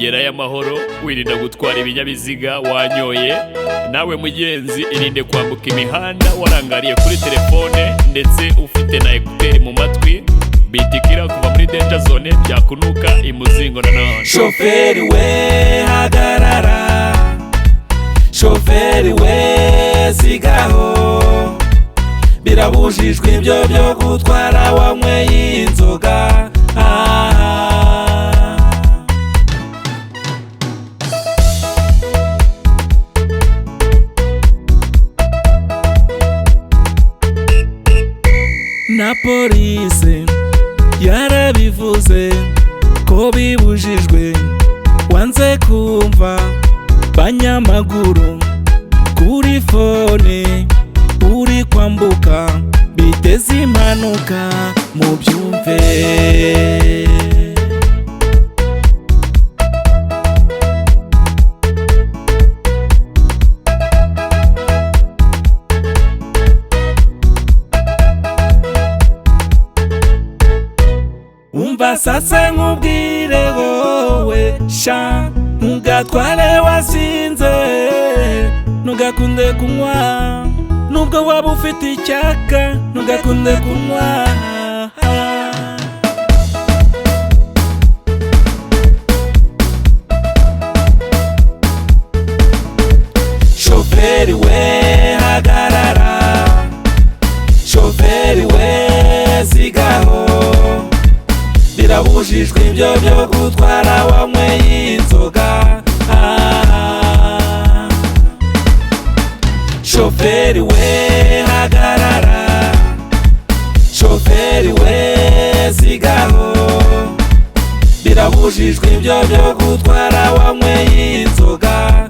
gerayo amahoro wirinda gutwara ibinyabiziga wanyoye. Nawe mugenzi irinde kwambuka imihanda warangariye kuri telefone ndetse ufite na ekuteri mu matwi. Bitikira kuva muri danger zone byakunuka imuzingo nanone. Shoferi we hagarara, shoferi we sigaho, birabujijwe ibyo byo gutwara wanyweye inzoga. Na polisi yarabivuze ko bibujijwe, wanze kumva banyamaguru kuri fone uri kwambuka biteza impanuka mubyumve. Umva sasa nkubwire wowe sha, ntugatware wasinze, ntugakunde kunywa nubwo waba ufite icyaka, ntugakunde kunywa. Shoferi we hagarara, shoferi we sigaho, birabujijwe ibyo byo gutwara wanyweye inzoga. Shoferi we hagarara, shoferi we sigaho, birabujijwe ibyo byo gutwara wanyweye inzoga.